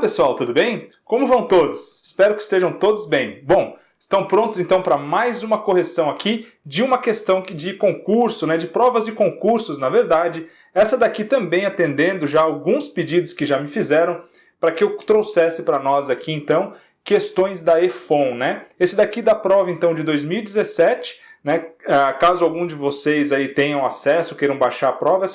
pessoal, tudo bem? Como vão todos? Espero que estejam todos bem. Bom, estão prontos então para mais uma correção aqui de uma questão de concurso, de provas e concursos, na verdade. Essa daqui também atendendo já alguns pedidos que já me fizeram para que eu trouxesse para nós aqui então questões da EFON, Esse daqui da prova então de 2017, caso algum de vocês aí tenham acesso, queiram baixar a prova,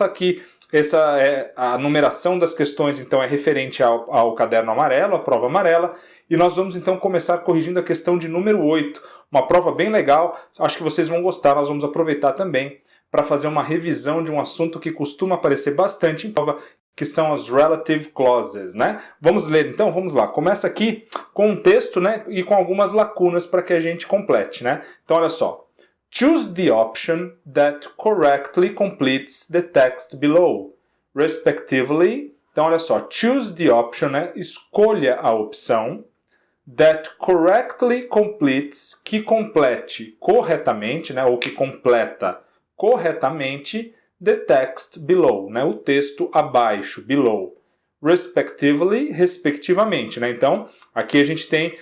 essa é a numeração das questões, então é referente ao caderno amarelo, a prova amarela, e nós vamos então começar corrigindo a questão de número 8, uma prova bem legal, acho que vocês vão gostar, nós vamos aproveitar também para fazer uma revisão de um assunto que costuma aparecer bastante em prova, que são as relative clauses, Vamos ler então, vamos lá, começa aqui com um texto, e com algumas lacunas para que a gente complete, Então olha só. Choose the option that correctly completes the text below, respectively. Então, olha só, choose the option, escolha a opção, that correctly completes, que complete corretamente, ou que completa corretamente, the text below, o texto abaixo, below, respectively, respectivamente, Então, aqui a gente tem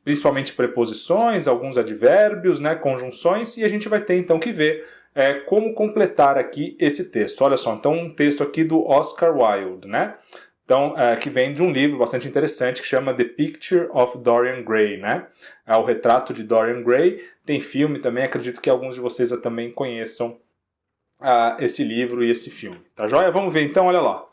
principalmente preposições, alguns advérbios, conjunções, e a gente vai ter então que ver como completar aqui esse texto. Olha só, então um texto aqui do Oscar Wilde, Então, que vem de um livro bastante interessante que chama The Picture of Dorian Gray, O Retrato de Dorian Gray. Tem filme também, acredito que alguns de vocês também conheçam esse livro e esse filme. Tá joia? Vamos ver então, olha lá.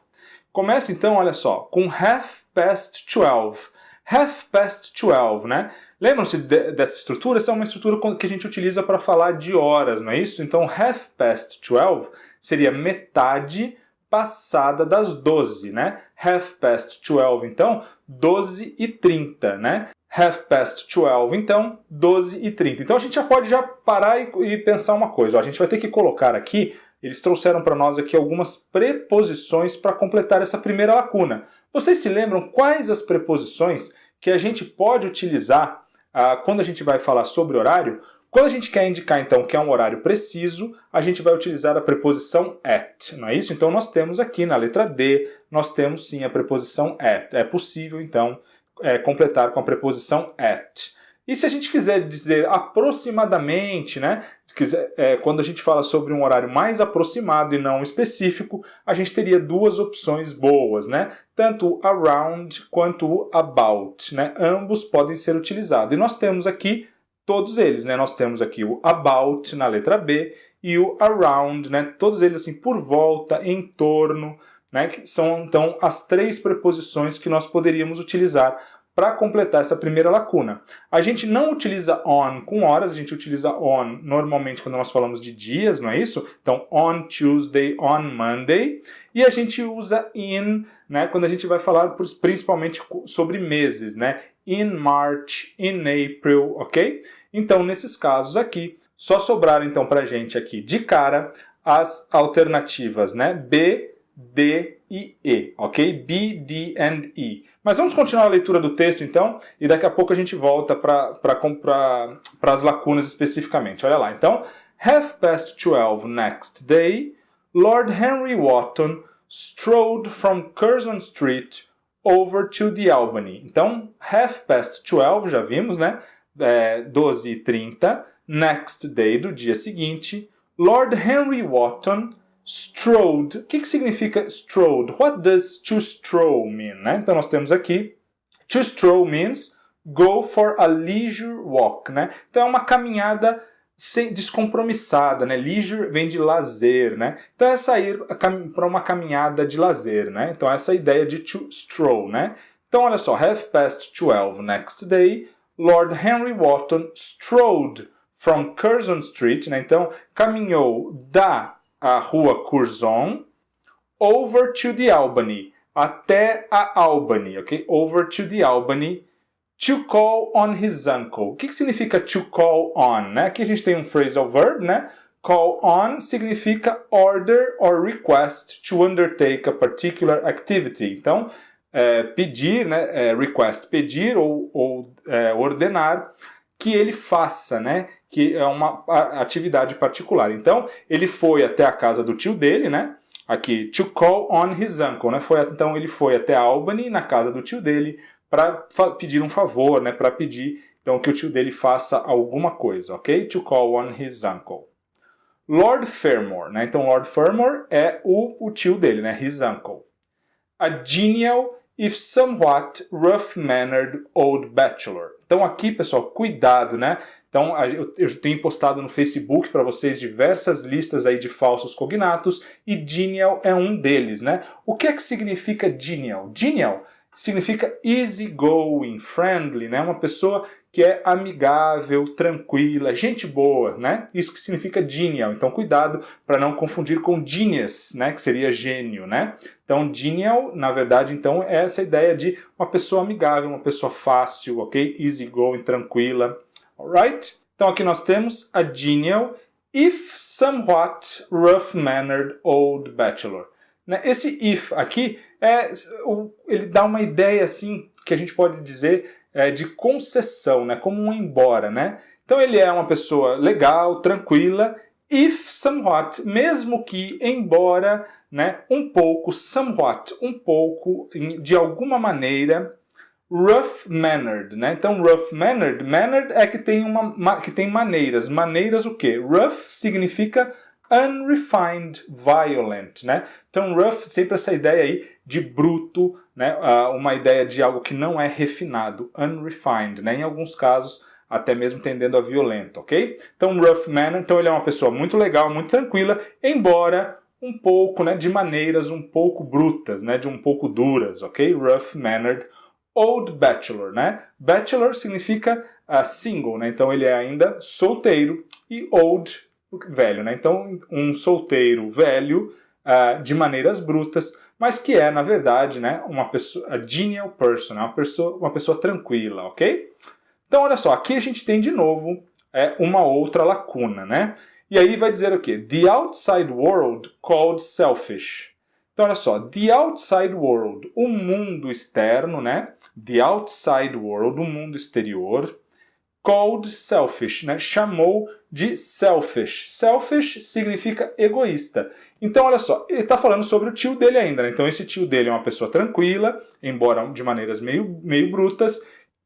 Começa então, olha só, com 12:30. 12:30, Lembram-se dessa estrutura? Essa é uma estrutura que a gente utiliza para falar de horas, não é isso? Então, 12:30 seria metade passada das 12, 12:30, então, 12:30, 12:30, então, 12:30. Então, a gente já pode parar e pensar uma coisa. Ó, a gente vai ter que colocar aqui, eles trouxeram para nós aqui algumas preposições para completar essa primeira lacuna. Vocês se lembram quais as preposições que a gente pode utilizar quando a gente vai falar sobre horário? Quando a gente quer indicar, então, que é um horário preciso, a gente vai utilizar a preposição at, não é isso? Então, nós temos aqui na letra D, nós temos sim a preposição at. É possível, então, completar com a preposição at. E se a gente quiser dizer aproximadamente, quando a gente fala sobre um horário mais aproximado e não específico, a gente teria duas opções boas, Tanto o around quanto o about, Ambos podem ser utilizados. E nós temos aqui todos eles, Nós temos aqui o about na letra B e o around, Todos eles assim por volta, em torno, Que são então as três preposições que nós poderíamos utilizar para completar essa primeira lacuna. A gente não utiliza on com horas, a gente utiliza on normalmente quando nós falamos de dias, não é isso? Então, on Tuesday, on Monday. E a gente usa in, quando a gente vai falar principalmente sobre meses, In March, in April, ok? Então, nesses casos aqui, só sobraram então para a gente aqui de cara as alternativas, B, D e E, ok? B, D and E. Mas vamos continuar a leitura do texto, então, e daqui a pouco a gente volta para as lacunas especificamente. Olha lá, então, 12:30 next day, Lord Henry Wotton strode from Curzon Street over to the Albany. Então, 12:30, já vimos, 12:30, next day, do dia seguinte, Lord Henry Wotton strode. O que significa strode? What does to stroll mean? Então nós temos aqui, to stroll means go for a leisure walk. Então é uma caminhada descompromissada. Leisure vem de lazer. Então é sair para uma caminhada de lazer. Então essa é a ideia de to stroll. Então olha só, 12:30 next day, Lord Henry Wotton strode from Curzon Street. Então caminhou a rua Curzon, over to the Albany, até a Albany, ok? Over to the Albany, to call on his uncle. O que significa to call on? Aqui a gente tem um phrasal verb, Call on significa order or request to undertake a particular activity. Então, pedir, request, pedir ou ordenar que ele faça, que é uma atividade particular. Então, ele foi até a casa do tio dele, aqui, to call on his uncle, né? Então ele foi até Albany, na casa do tio dele, para pedir um favor, né? Para pedir então que o tio dele faça alguma coisa, ok? To call on his uncle. Lord Fermor, né? Então Lord Fermor é o tio dele, né? His uncle. A genial, if somewhat rough-mannered old bachelor. Então aqui, pessoal, cuidado, né? Então eu tenho postado no Facebook para vocês diversas listas aí de falsos cognatos e genial é um deles, né? O que é que significa genial? Genial significa easygoing, friendly, né? Uma pessoa que é amigável, tranquila, gente boa, né? Isso que significa genial. Então cuidado para não confundir com genius, né? Que seria gênio, né? Então genial, na verdade, então é essa ideia de uma pessoa amigável, uma pessoa fácil, ok? Easygoing, tranquila, alright? Então aqui nós temos a genial, if somewhat rough-mannered old bachelor. Esse if aqui, ele dá uma ideia assim, que a gente pode dizer de concessão, né? Como um embora, né? Então ele é uma pessoa legal, tranquila, if somewhat, mesmo que embora, né? Um pouco, somewhat, um pouco, de alguma maneira, rough-mannered, né? Então rough-mannered, mannered é que tem maneiras. Maneiras o quê? Rough significa unrefined, violent, né? Então rough, sempre essa ideia aí de bruto, né? Uma ideia de algo que não é refinado, unrefined, né? Em alguns casos até mesmo tendendo a violento, ok? Então rough manner, então ele é uma pessoa muito legal, muito tranquila, embora um pouco, né, de maneiras um pouco brutas, né? De um pouco duras, ok? Rough mannered old bachelor, né? Bachelor significa single, né? Então ele é ainda solteiro e old velho, né? Então, um solteiro velho de maneiras brutas, mas que é, na verdade, né, uma pessoa, a genial person, uma pessoa tranquila, ok? Então, olha só, aqui a gente tem de novo uma outra lacuna, né? E aí vai dizer o quê? The outside world called selfish. Então, olha só, the outside world, o mundo externo, né? The outside world, o mundo exterior, called selfish, né? Chamou de selfish. Selfish significa egoísta. Então, olha só, ele está falando sobre o tio dele ainda, né? Então, esse tio dele é uma pessoa tranquila, embora de maneiras meio brutas,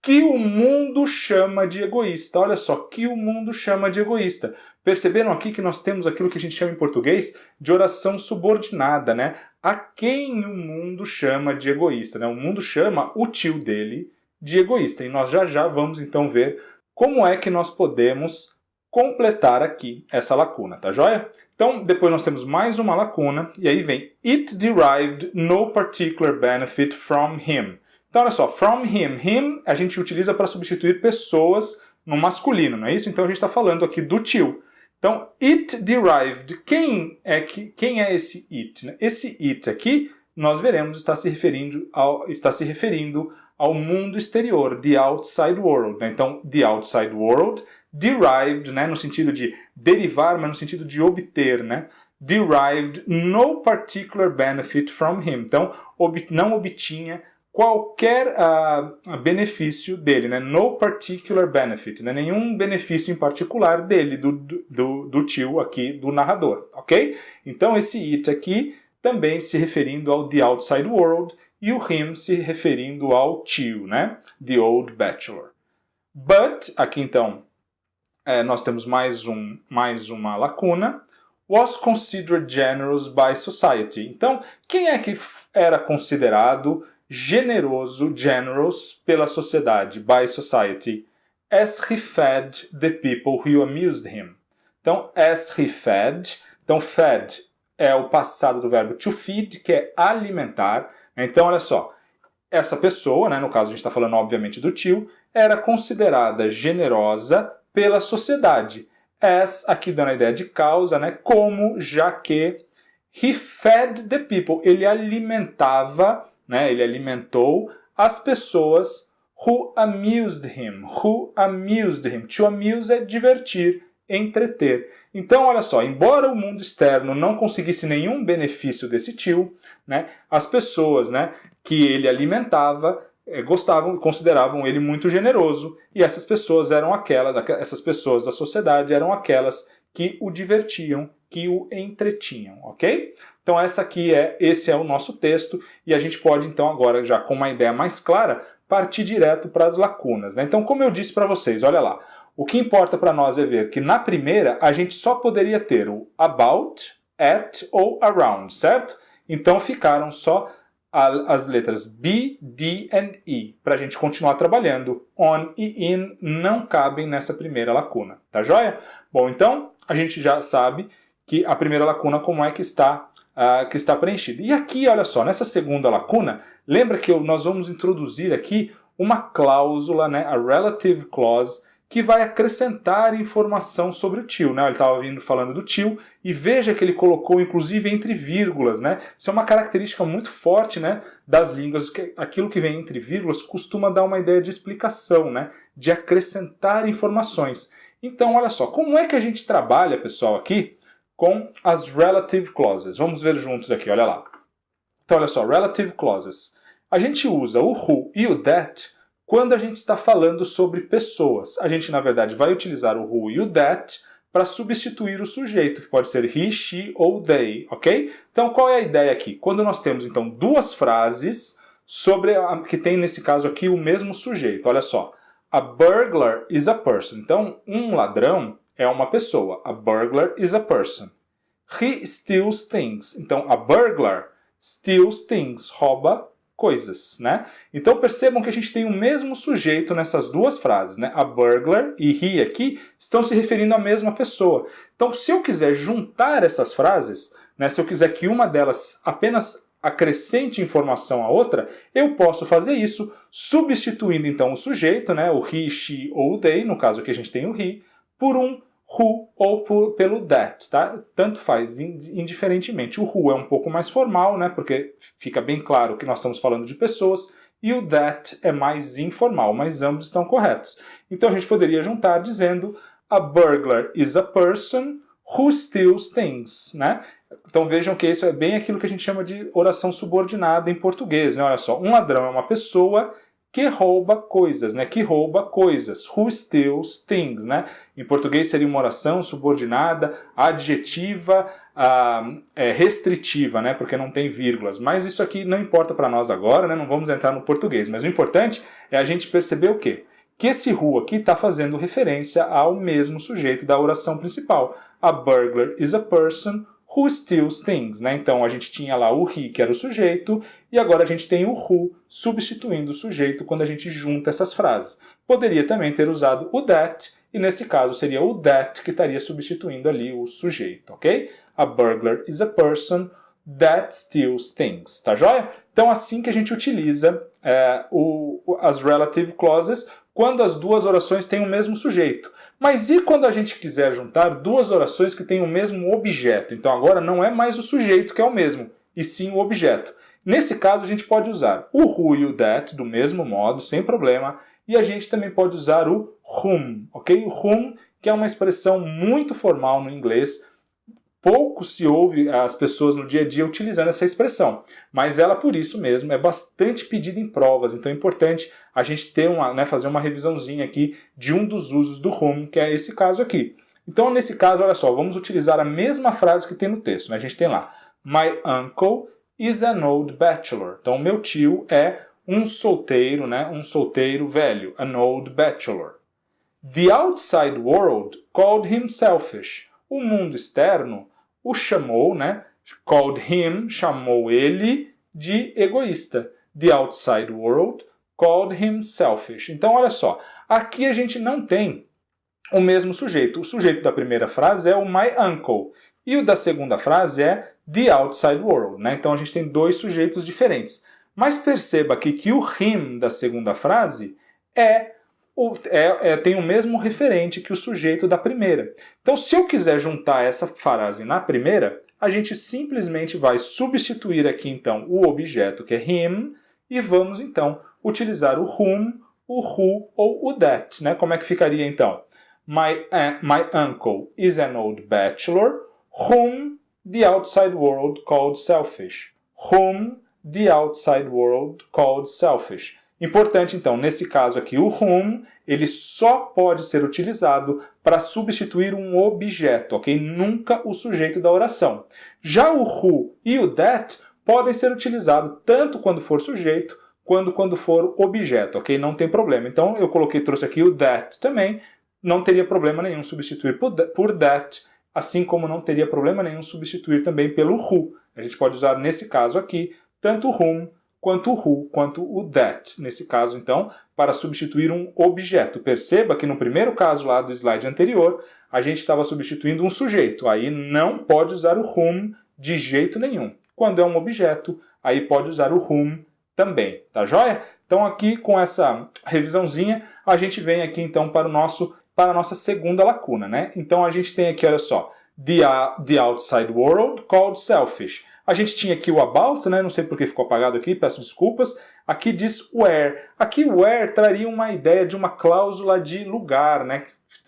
que o mundo chama de egoísta. Olha só, que o mundo chama de egoísta. Perceberam aqui que nós temos aquilo que a gente chama em português de oração subordinada, né? A quem o mundo chama de egoísta, né? O mundo chama o tio dele de egoísta. E nós já vamos então ver como é que nós podemos completar aqui essa lacuna, tá joia? Então, depois nós temos mais uma lacuna, e aí vem it derived no particular benefit from him. Então, olha só, from him. Him a gente utiliza para substituir pessoas no masculino, não é isso? Então, a gente está falando aqui do tio. Então, it derived. Quem é esse it? Né? Esse it aqui, nós veremos, está se referindo ao mundo exterior, the outside world. Né? Então, the outside world, derived, né? No sentido de derivar, mas no sentido de obter, né? Derived no particular benefit from him. Então, não obtinha qualquer benefício dele, né? No particular benefit, né? Nenhum benefício em particular dele, do tio aqui, do narrador, ok? Então esse it aqui também se referindo ao the outside world e o him se referindo ao tio, né? The old bachelor. But, aqui então, nós temos mais uma lacuna. Was considered generous by society. Então, quem é que era considerado generous pela sociedade, by society? As he fed the people who amused him. Então, as he fed. Então, fed é o passado do verbo to feed, que é alimentar. Então, olha só, essa pessoa, né, no caso a gente está falando obviamente do tio, era considerada generosa pela sociedade. As, aqui dando a ideia de causa, né, como, já que he fed the people, ele alimentava, né, ele alimentou as pessoas who amused him. Who amused him. To amuse é divertir, entreter. Então, olha só, embora o mundo externo não conseguisse nenhum benefício desse tio, né, as pessoas, né, que ele alimentava gostavam e consideravam ele muito generoso, e essas pessoas essas pessoas da sociedade eram aquelas que o divertiam, que o entretinham, ok? Então esse é o nosso texto, e a gente pode então agora, já com uma ideia mais clara, partir direto para as lacunas, né? Então, como eu disse para vocês, olha lá, o que importa para nós é ver que na primeira a gente só poderia ter o about, at ou around, certo? Então ficaram só as letras B, D e E. Para a gente continuar trabalhando, on e in não cabem nessa primeira lacuna, tá joia? Bom, então a gente já sabe que a primeira lacuna como é que está preenchida. E aqui, olha só, nessa segunda lacuna, lembra que nós vamos introduzir aqui uma cláusula, né, a relative clause, que vai acrescentar informação sobre o tio, né? Ele estava falando do tio, e veja que ele colocou inclusive entre vírgulas, né? Isso é uma característica muito forte, né, das línguas, que aquilo que vem entre vírgulas costuma dar uma ideia de explicação, né, de acrescentar informações. Então, olha só, como é que a gente trabalha, pessoal, aqui com as relative clauses? Vamos ver juntos aqui, olha lá. Então, olha só, relative clauses. A gente usa o who e o that quando a gente está falando sobre pessoas. A gente, na verdade, vai utilizar o who e o that para substituir o sujeito, que pode ser he, she ou they, ok? Então, qual é a ideia aqui? Quando nós temos, então, duas frases que tem, nesse caso aqui, o mesmo sujeito. Olha só. A burglar is a person. Então, um ladrão é uma pessoa. A burglar is a person. He steals things. Então, a burglar steals things. Rouba coisas, né? Então percebam que a gente tem o mesmo sujeito nessas duas frases, né? A burglar e he aqui estão se referindo à mesma pessoa. Então, se eu quiser juntar essas frases, né, se eu quiser que uma delas apenas acrescente informação à outra, eu posso fazer isso substituindo então o sujeito, né, o he, she ou o they, no caso aqui a gente tem o he, por um who ou pelo that, tá? Tanto faz, indiferentemente. O who é um pouco mais formal, né, porque fica bem claro que nós estamos falando de pessoas, e o that é mais informal, mas ambos estão corretos. Então a gente poderia juntar dizendo a burglar is a person who steals things, né? Então vejam que isso é bem aquilo que a gente chama de oração subordinada em português, né? Olha só, um ladrão é uma pessoa que rouba coisas, né? Que rouba coisas. Who steals things, né? Em português seria uma oração subordinada, adjetiva, restritiva, né? Porque não tem vírgulas. Mas isso aqui não importa para nós agora, né? Não vamos entrar no português. Mas o importante é a gente perceber o quê? Que esse who aqui está fazendo referência ao mesmo sujeito da oração principal. A burglar is a person who steals things, né? Então a gente tinha lá o he, que era o sujeito, e agora a gente tem o who substituindo o sujeito quando a gente junta essas frases. Poderia também ter usado o that, e nesse caso seria o that que estaria substituindo ali o sujeito, ok? A burglar is a person that steals things, tá joia? Então assim que a gente utiliza as relative clauses quando as duas orações têm o mesmo sujeito. Mas e quando a gente quiser juntar duas orações que têm o mesmo objeto? Então agora não é mais o sujeito que é o mesmo, e sim o objeto. Nesse caso a gente pode usar o who e o that do mesmo modo, sem problema, e a gente também pode usar o whom, ok? O whom, que é uma expressão muito formal no inglês. Pouco se ouve as pessoas no dia a dia utilizando essa expressão, mas ela por isso mesmo é bastante pedida em provas, então é importante a gente ter fazer uma revisãozinha aqui de um dos usos do whom, que é esse caso aqui. Então nesse caso, olha só, vamos utilizar a mesma frase que tem no texto, né? A gente tem lá, my uncle is an old bachelor. Então meu tio é um solteiro, né? Um solteiro velho, an old bachelor. The outside world called him selfish. O mundo externo o chamou, né? Called him, chamou ele de egoísta. The outside world called him selfish. Então, olha só, aqui a gente não tem o mesmo sujeito. O sujeito da primeira frase é o my uncle. E o da segunda frase é the outside world, né? Então a gente tem dois sujeitos diferentes. Mas perceba aqui que o him da segunda frase tem o mesmo referente que o sujeito da primeira. Então, se eu quiser juntar essa frase na primeira, a gente simplesmente vai substituir aqui, então, o objeto, que é him, e vamos, então, utilizar o whom, o who ou o that, né? Como é que ficaria, então? My uncle is an old bachelor, whom the outside world called selfish. Whom the outside world called selfish. Importante, então, nesse caso aqui, o whom, ele só pode ser utilizado para substituir um objeto, ok? Nunca o sujeito da oração. Já o who e o that podem ser utilizados tanto quando for sujeito, quanto quando for objeto, ok? Não tem problema. Então, eu trouxe aqui o that também, não teria problema nenhum substituir por that, assim como não teria problema nenhum substituir também pelo who. A gente pode usar, nesse caso aqui, tanto o whom, quanto o who, quanto o that. Nesse caso, então, para substituir um objeto. Perceba que no primeiro caso lá do slide anterior, a gente estava substituindo um sujeito. Aí não pode usar o whom de jeito nenhum. Quando é um objeto, aí pode usar o whom também, tá joia? Então aqui com essa revisãozinha, a gente vem aqui então para a nossa segunda lacuna, né? Então a gente tem aqui, olha só, the outside world called selfish. A gente tinha aqui o about, né? Não sei por que ficou apagado aqui, peço desculpas. Aqui diz where. Aqui where traria uma ideia de uma cláusula de lugar, né?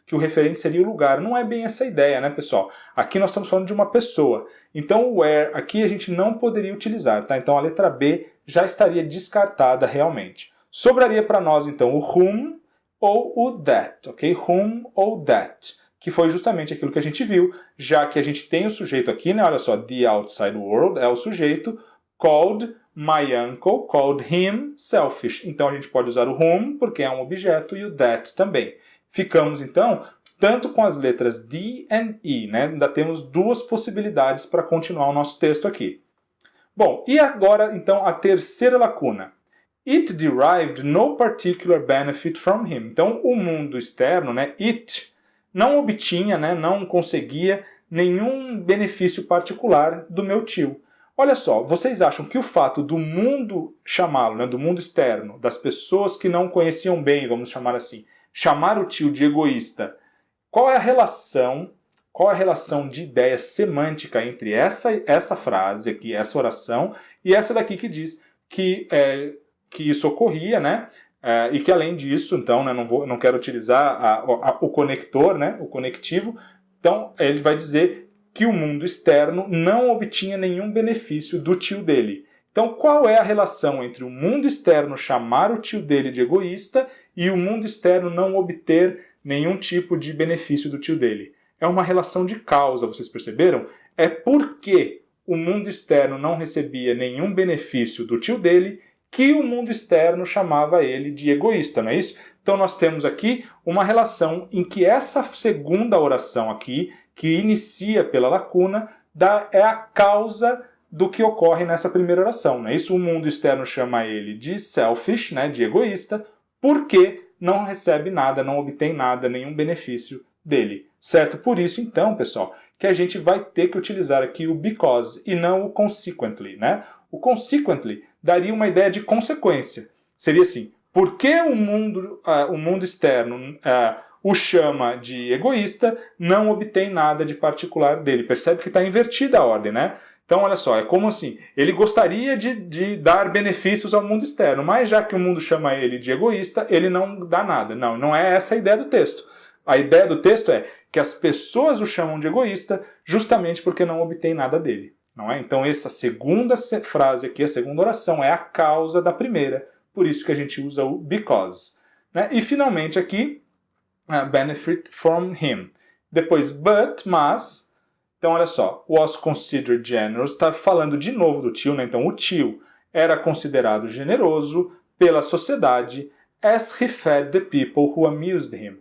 Que o referente seria o lugar. Não é bem essa ideia, né, pessoal? Aqui nós estamos falando de uma pessoa. Então o where aqui a gente não poderia utilizar, tá? Então a letra B já estaria descartada realmente. Sobraria para nós então o whom ou o that, ok? Whom ou that, que foi justamente aquilo que a gente viu, já que a gente tem o sujeito aqui, né? Olha só, the outside world é o sujeito, called my uncle, called him selfish. Então a gente pode usar o whom, porque é um objeto, e o that também. Ficamos então tanto com as letras D e E, né? Ainda temos duas possibilidades para continuar o nosso texto aqui. Bom, e agora então a terceira lacuna. It derived no particular benefit from him. Então o mundo externo, né? It não obtinha, né, não conseguia nenhum benefício particular do meu tio. Olha só, vocês acham que o fato do mundo chamá-lo, né, do mundo externo, das pessoas que não conheciam bem, vamos chamar assim, chamar o tio de egoísta, qual é a relação de ideia semântica entre essa frase aqui, essa oração, e essa daqui que diz que isso ocorria, né? E que além disso, então, né, não quero utilizar o conector, né, o conectivo, então ele vai dizer que o mundo externo não obtinha nenhum benefício do tio dele. Então qual é a relação entre o mundo externo chamar o tio dele de egoísta e o mundo externo não obter nenhum tipo de benefício do tio dele? É uma relação de causa, vocês perceberam? É porque o mundo externo não recebia nenhum benefício do tio dele que o mundo externo chamava ele de egoísta, não é isso? Então nós temos aqui uma relação em que essa segunda oração aqui, que inicia pela lacuna, é a causa do que ocorre nessa primeira oração, não é isso? O mundo externo chama ele de selfish, né, de egoísta, porque não recebe nada, não obtém nada, nenhum benefício dele, certo? Por isso, então, pessoal, que a gente vai ter que utilizar aqui o because e não o consequently, né? O consequently daria uma ideia de consequência. Seria assim, porque o mundo externo o chama de egoísta, não obtém nada de particular dele. Percebe que está invertida a ordem, né? Então, olha só, é como assim, ele gostaria de dar benefícios ao mundo externo, mas já que o mundo chama ele de egoísta, ele não dá nada. Não, não é essa a ideia do texto. A ideia do texto é que as pessoas o chamam de egoísta justamente porque não obtém nada dele. Não é? Então essa segunda frase aqui, a segunda oração, é a causa da primeira. Por isso que a gente usa o because. Né? E finalmente aqui, benefit from him. Depois but, mas. Então olha só, was considered generous, está falando de novo do tio, né? Então o tio era considerado generoso pela sociedade as he fed the people who amused him.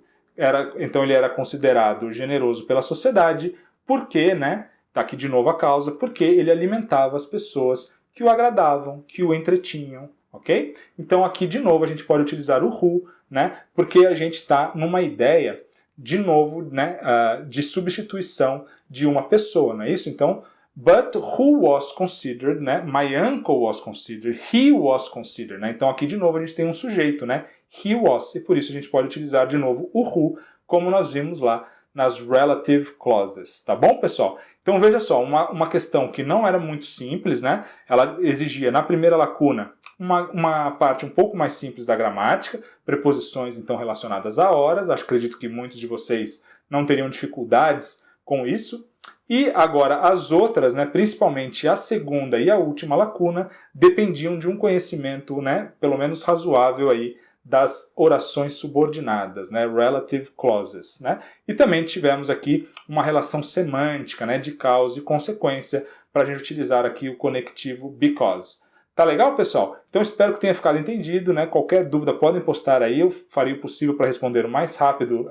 Então ele era considerado generoso pela sociedade porque, né? Está aqui de novo a causa, porque ele alimentava as pessoas que o agradavam, que o entretinham, ok? Então aqui de novo a gente pode utilizar o who, né? Porque a gente está numa ideia, de novo, né? De substituição de uma pessoa, não é isso? Então, but who was considered, né? My uncle was considered, he was considered, né? Então aqui de novo a gente tem um sujeito, né? He was, e por isso a gente pode utilizar de novo o who, como nós vimos lá nas relative clauses, tá bom, pessoal? Então veja só, uma questão que não era muito simples, né? Ela exigia na primeira lacuna uma parte um pouco mais simples da gramática, preposições então relacionadas a horas, acredito que muitos de vocês não teriam dificuldades com isso. E agora as outras, né, principalmente a segunda e a última lacuna, dependiam de um conhecimento, né, pelo menos razoável aí, das orações subordinadas, né, relative clauses, né? E também tivemos aqui uma relação semântica, né, de causa e consequência, para a gente utilizar aqui o conectivo because. Tá legal, pessoal? Então espero que tenha ficado entendido, né? Qualquer dúvida podem postar aí, eu farei o possível para responder o mais rápido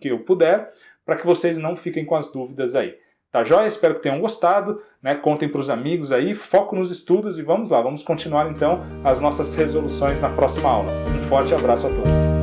que eu puder, para que vocês não fiquem com as dúvidas aí. Tá joia? Espero que tenham gostado, né? Contem para os amigos aí, foco nos estudos e vamos lá, vamos continuar então as nossas resoluções na próxima aula. Um forte abraço a todos!